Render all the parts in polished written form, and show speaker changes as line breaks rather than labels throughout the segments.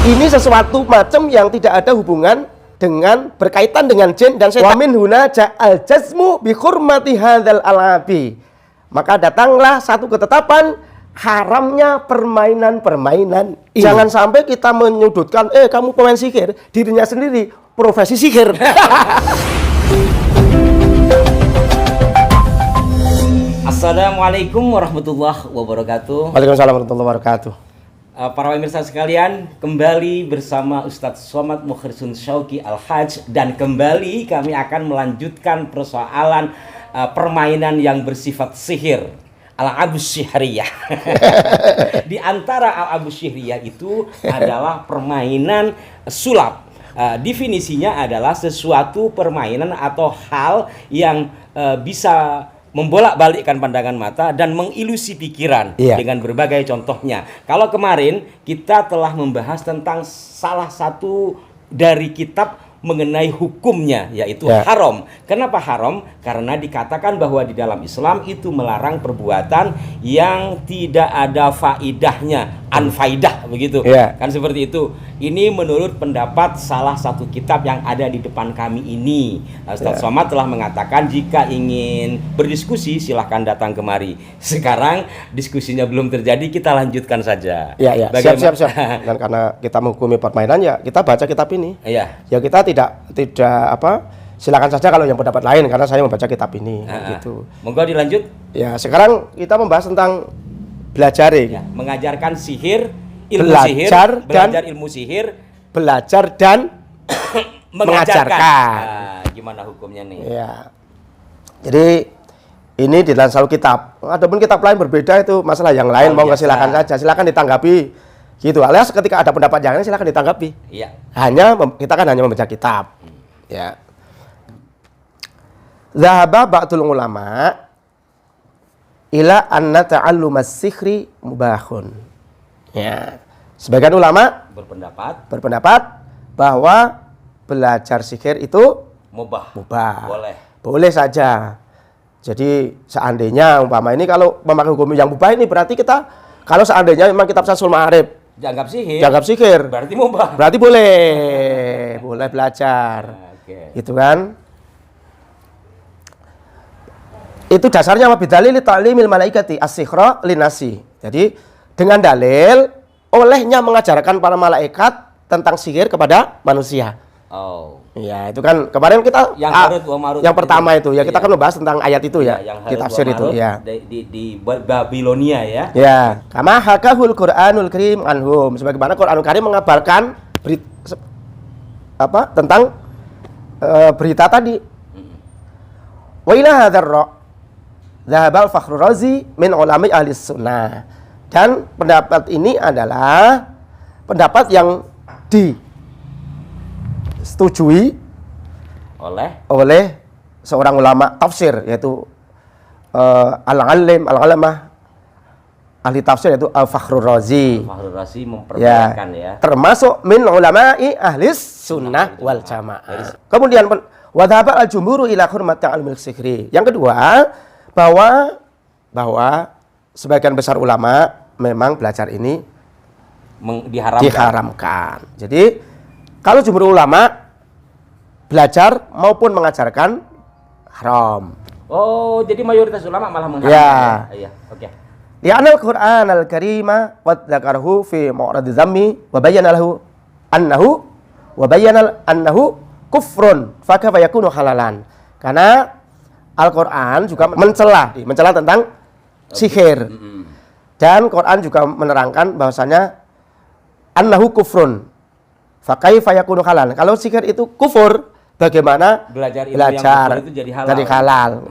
Ini sesuatu macam yang tidak ada hubungan dengan berkaitan dengan jin dan setan. Wa min huna ja'al jazmu bi hurmati hadzal alabi. Maka datanglah satu ketetapan haramnya permainan-permainan ini. Jangan sampai kita menyudutkan, kamu pemain sihir, dirinya sendiri profesi sihir.
Assalamualaikum warahmatullahi wabarakatuh.
Waalaikumsalam warahmatullahi wabarakatuh.
Para pemirsa sekalian, kembali bersama Ustadz Somad Mukhrisun Syauqi Al-Hajj, dan kembali kami akan melanjutkan persoalan permainan yang bersifat sihir, al-abus syihriyah. Di antara al-abus syihriyah itu adalah permainan sulap. Definisinya adalah sesuatu permainan atau hal yang bisa membolak-balikkan pandangan mata dan mengilusi pikiran dengan berbagai contohnya. Kalau kemarin kita telah membahas tentang salah satu dari kitab mengenai hukumnya, yaitu haram. Kenapa haram? Karena dikatakan bahwa di dalam Islam itu melarang perbuatan yang tidak ada faidahnya, anfaidah begitu. Kan seperti itu. Ini menurut pendapat salah satu kitab yang ada di depan kami ini. Ustadz Somad telah mengatakan jika ingin berdiskusi silahkan datang kemari. Sekarang diskusinya belum terjadi, kita lanjutkan saja.
Siap. Dan karena kita menghukumi permainan, ya kita baca kitab ini. Ya kita tidak silakan saja kalau yang pendapat lain, karena saya membaca kitab ini. Gitu.
Monggo dilanjut.
Ya, sekarang kita membahas tentang belajar ini.
Mengajarkan sihir, belajar ilmu sihir,
belajar dan mengajarkan.
Gimana hukumnya nih?
Ya. Jadi ini di dalam satu kitab. Adapun kitab lain berbeda, itu masalah yang lain. Mau silakan saja, silakan ditanggapi. Gitu. Alias ketika ada pendapat yang lain silakan ditanggapi. Kita kan hanya membaca kitab. Zahaba ba'dul ulama ila anna ta'allumas sihri mubahun. Sebagian ulama berpendapat bahwa belajar sihir itu mubah. Boleh saja. Jadi seandainya umpama ini, kalau memakai hukum yang mubah ini, berarti kita kalau seandainya memang kitab Syamsul Ma'arif dianggap sihir,
berarti mubah.
Berarti boleh belajar. Gitu kan? Itu dasarnya apa? Bidalil ta'limil malaikati as-sihra linasi. Jadi dengan dalil olehnya mengajarkan para malaikat tentang sihir kepada manusia. Ya, itu kan kemarin kita yang pertama itu ya, kita kan membahas tentang ayat itu ya, di tafsir itu ya.
Di Babilonia ya.
Ya, kama hakahul Qur'anul Karim anhum, sebagaimana Qur'anul Karim mengabarkan tentang berita tadi. Wa ila hadzal Zahabal Fakhrur Razi min ulami ahli sunnah. Dan pendapat ini adalah pendapat yang disetujui oleh seorang ulama tafsir, yaitu al-alamah ahli tafsir, yaitu Al-Fakhrur Razi.
Fakhrur Razi memperkenalkan ya.
Termasuk min ulama'i ahli sunnah wal jamaah. Kemudian wadhaba al-jumhuru ila hurmati al-milk sihri. Yang kedua, bahwa sebagian besar ulama memang belajar ini diharamkan. Jadi kalau jumhur ulama belajar maupun mengajarkan haram.
Jadi mayoritas ulama malah mengharamkan.
Ya anal Qur'an al-Karima wa dzakarahu fi ma'rad dzammi wa bayyana annahu kufrun fa kaifa yakunu halalan. Karena Al-Quran juga mencela tentang sihir. Dan Quran juga menerangkan bahwasanya annahu kufrun fa kaifa yakunu halal. Kalau sihir itu kufur, bagaimana belajar itu jadi halal.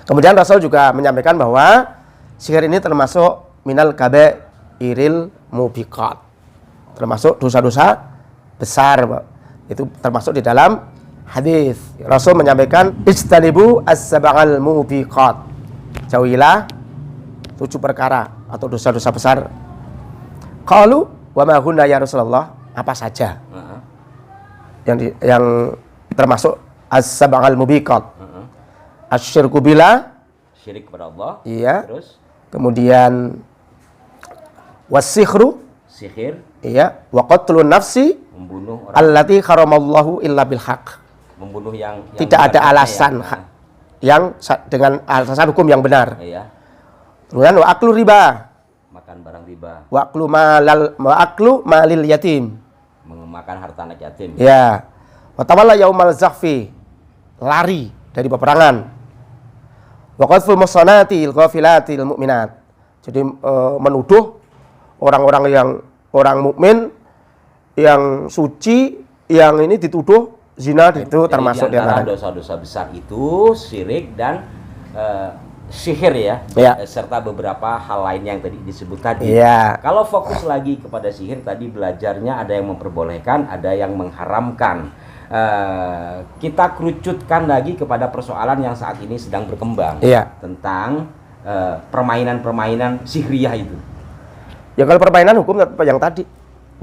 Kemudian Rasul juga menyampaikan bahwa sihir ini termasuk minal kaba'iril mubiqat, termasuk dosa-dosa besar, itu termasuk di dalam hadis. Rasul menyampaikan ijtanibu as-sab'al mubiqat, jauhilah 7 perkara atau dosa-dosa besar. Qalu wa ma hunna ya Rasulullah, apa saja yang termasuk as-sab'al mubiqat? Asyirku billah,
syirik kepada Allah.
Terus kemudian wasihru,
sihir,
iya, wa qatlun nafsi
membunuh orang,
allati haramallahu illa bil haq.
membunuh yang
Tidak ada alasan yang dengan alasan hukum yang benar.
Iya.
Kemudian wa aklu riba,
Makan barang riba,
wa aklu malil yatim.
memakan harta anak yatim.
Ya. Wa tawalla yaumal zahfi, lari dari peperangan. Wa qadful muhsanatil ghafilatil mu'minat. Jadi menuduh orang mukmin yang suci yang ini dituduh zina, itu termasuk
di antara
diantara
dosa-dosa besar itu syirik dan sihir ya, serta beberapa hal lain yang tadi disebut tadi.
Ya.
Kalau fokus lagi kepada sihir tadi belajarnya ada yang memperbolehkan, ada yang mengharamkan. Kita kerucutkan lagi kepada persoalan yang saat ini sedang berkembang, tentang permainan-permainan sihriah itu.
Ya kalau permainan hukum yang tadi,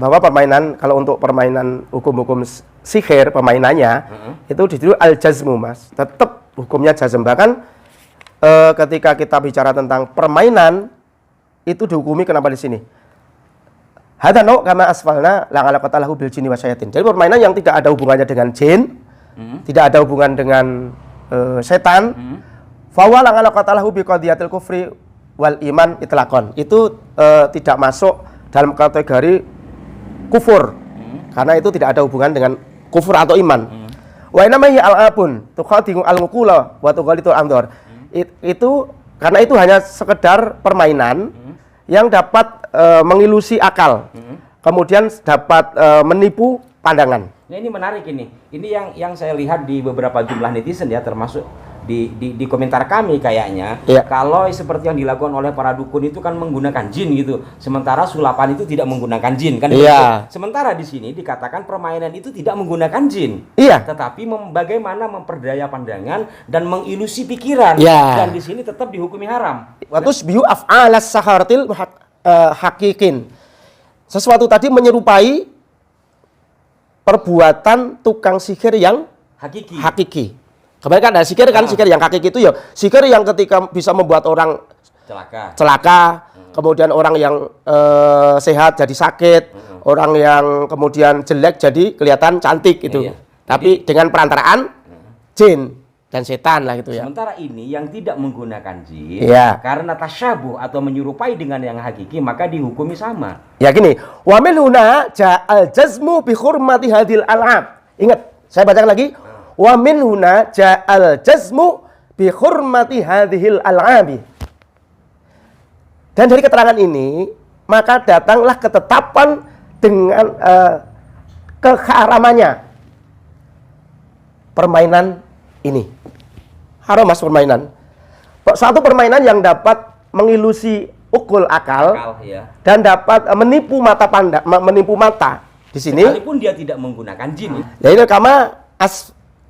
bahwa permainan kalau untuk permainan hukum-hukum sihir permainannya itu disitu al-jazmu mas, tetap hukumnya jazm. Bahkan ketika kita bicara tentang permainan itu dihukumi kenapa di sini? Hadza nau kama asfalna la alaqatalahu bil jinni wasyayatin. Jadi permainan yang tidak ada hubungannya dengan jin, tidak ada hubungan dengan setan. Fa wa la alaqatalahu bi qadiyatil kufri wal iman itlaqan. Itu tidak masuk dalam kategori kufur. Karena itu tidak ada hubungan dengan kufur atau iman. Wa inna ma hiya al-abun tukhadimu al-muqula wa tughalitul andor. Itu karena itu hanya sekedar permainan yang dapat mengilusi akal, kemudian dapat menipu pandangan.
Nah, ini menarik ini. Ini yang saya lihat di beberapa jumlah netizen ya, termasuk di komentar kami kayaknya. Kalau seperti yang dilakukan oleh para dukun itu kan menggunakan jin gitu. Sementara sulapan itu tidak menggunakan jin kan. Sementara di sini dikatakan permainan itu tidak menggunakan jin. Tetapi bagaimana memperdaya pandangan dan mengilusi pikiran. Dan di sini tetap dihukumi haram.
Wa tusbihu af'alas saharatil hakikin. Sesuatu tadi menyerupai perbuatan tukang sihir yang hakiki. Kemarin kan ada sihir kan, sihir yang hakiki itu ya sihir yang ketika bisa membuat orang celaka, kemudian orang yang sehat jadi sakit, orang yang kemudian jelek jadi kelihatan cantik itu. Tapi dengan perantaraan jin dan setan lah gitu ya.
Sementara ini yang tidak menggunakan jin, karena tasyabuh atau menyerupai dengan yang hakiki, maka dihukumi sama. Ya gini,
wa min huna ja'al jazmu bi hurmati hadil al'ab. Ingat, saya bacakan lagi. Wa min huna ja'al jazmu bi hurmati hadhil al'abi. Dan dari keterangan ini, maka datanglah ketetapan dengan keharamannya permainan ini. Haram mas permainan. Suatu permainan yang dapat mengilusi ukul akal dan dapat menipu mata di sini.
Sekalipun dia tidak menggunakan jin.
Ya ini kama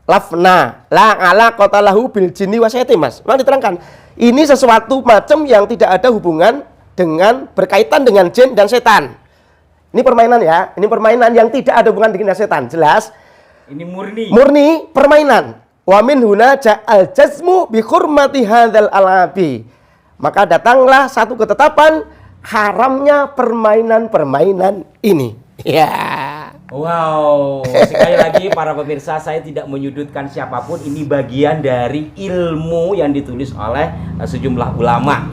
lafna la ala qatalahu bil jinni wasyayatin mas. Memang diterangkan ini sesuatu macam yang tidak ada hubungan dengan berkaitan dengan jin dan setan. Ini permainan ya, ini permainan yang tidak ada hubungan dengan setan, jelas.
Ini
murni permainan. Wa min huna ja'al jazmu bi hurmati hadzal alabi. Maka datanglah satu ketetapan haramnya permainan-permainan ini.
Wow, sekali lagi para pemirsa, saya tidak menyudutkan siapapun. Ini bagian dari ilmu yang ditulis oleh sejumlah ulama.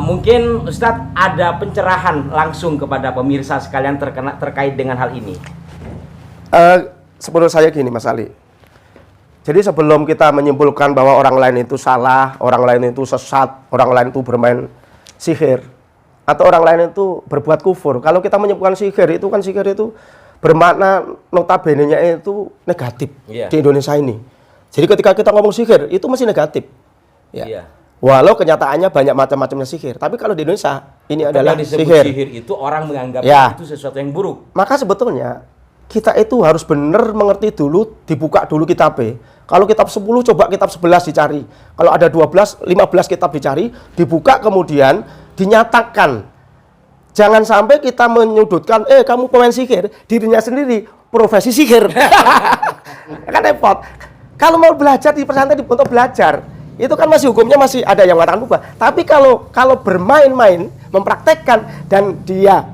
Mungkin Ustadz ada pencerahan langsung kepada pemirsa sekalian terkait dengan hal ini.
Menurut saya gini Mas Ali. Jadi sebelum kita menyimpulkan bahwa orang lain itu salah, orang lain itu sesat, orang lain itu bermain sihir, atau orang lain itu berbuat kufur. Kalau kita menyebutkan sihir itu kan sihir itu bermakna notabene-nya itu negatif di Indonesia ini. Jadi ketika kita ngomong sihir itu masih negatif. Walau kenyataannya banyak macam-macamnya sihir, tapi kalau di Indonesia ini adalah
sihir itu orang menganggap itu sesuatu yang buruk.
Maka sebetulnya kita itu harus benar mengerti dulu, dibuka dulu kitabnya. Kalau kitab 10 coba kitab 11 dicari. Kalau ada 12, 15 kitab dicari, dibuka kemudian dinyatakan. Jangan sampai kita menyudutkan, kamu pemain sihir, dirinya sendiri profesi sihir. Kan repot. Kalau mau belajar di pesantren untuk belajar, itu kan masih hukumnya masih ada yang mengatakan ubah. Tapi kalau bermain-main, mempraktekkan, dan dia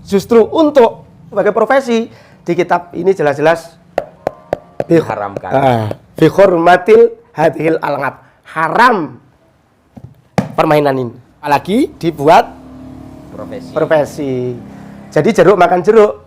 justru untuk sebagai profesi, di kitab ini jelas-jelas
diharamkan.
Fi hurmatil hadhil alangab, haram permainan ini. Apalagi dibuat profesi. Jadi jeruk makan jeruk.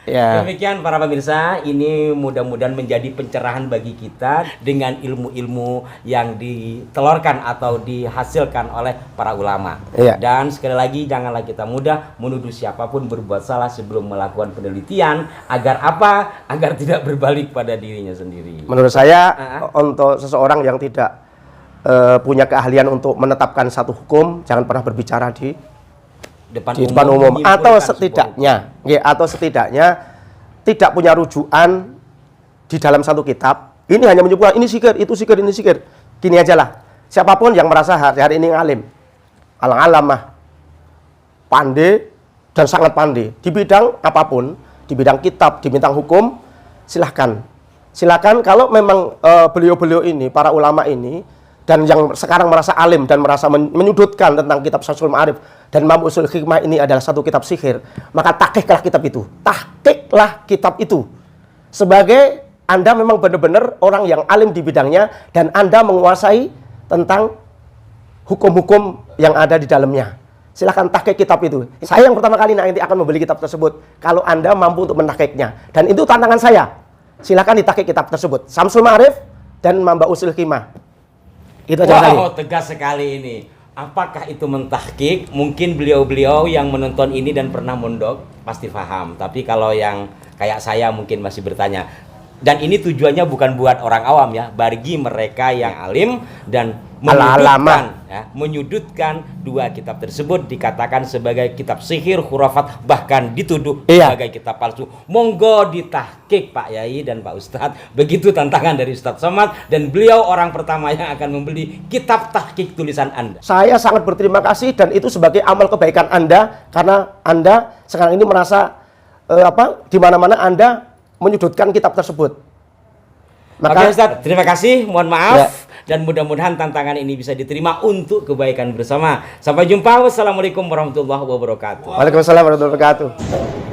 Ya.
Demikian para pemirsa, ini mudah-mudahan menjadi pencerahan bagi kita dengan ilmu-ilmu yang ditelurkan atau dihasilkan oleh para ulama.
Ya.
Dan sekali lagi janganlah kita mudah menuduh siapapun berbuat salah sebelum melakukan penelitian, agar apa? Agar tidak berbalik pada dirinya sendiri.
Menurut saya untuk seseorang yang tidak punya keahlian untuk menetapkan satu hukum, jangan pernah berbicara di depan umum, atau setidaknya tidak punya rujukan di dalam satu kitab. Ini hanya menyebutkan ini sikir, itu sikir, ini sikir. Gini aja lah, siapapun yang merasa hari ini ngalim, alamah, pandai dan sangat pandai di bidang apapun, di bidang kitab, di bidang hukum, silahkan kalau memang beliau-beliau ini, para ulama ini, dan yang sekarang merasa alim dan merasa menyudutkan tentang kitab Syamsul Ma'arif dan Mampu Ushul Hikmah ini adalah satu kitab sihir, maka tahqiqlah kitab itu. Tahqiqlah kitab itu. Sebagai Anda memang benar-benar orang yang alim di bidangnya dan Anda menguasai tentang hukum-hukum yang ada di dalamnya. Silahkan tahqiq kitab itu. Saya yang pertama kali nanti akan membeli kitab tersebut kalau Anda mampu untuk mentahqiqnya. Dan itu tantangan saya. Silahkan ditahqiq kitab tersebut. Syamsul Ma'arif dan Mampu Ushul Hikmah. Itu aja.
Wow, tegas sekali ini. Apakah itu mentahqiq? Mungkin beliau-beliau yang menonton ini dan pernah mondok pasti paham. Tapi kalau yang kayak saya mungkin masih bertanya. Dan ini tujuannya bukan buat orang awam ya, bagi mereka yang alim dan menyudutkan dua kitab tersebut, dikatakan sebagai kitab sihir, khurafat, bahkan dituduh sebagai kitab palsu. Monggo ditahqiq Pak Yai dan Pak Ustadz. Begitu tantangan dari Ustadz Somad, dan beliau orang pertama yang akan membeli kitab tahqiq tulisan Anda.
Saya sangat berterima kasih, dan itu sebagai amal kebaikan Anda, karena Anda sekarang ini merasa di mana-mana Anda menyudutkan kitab tersebut.
Maka Ustaz, terima kasih, mohon maaf, dan mudah-mudahan tantangan ini bisa diterima untuk kebaikan bersama. Sampai jumpa, wassalamualaikum warahmatullahi wabarakatuh.
Waalaikumsalam warahmatullahi wabarakatuh.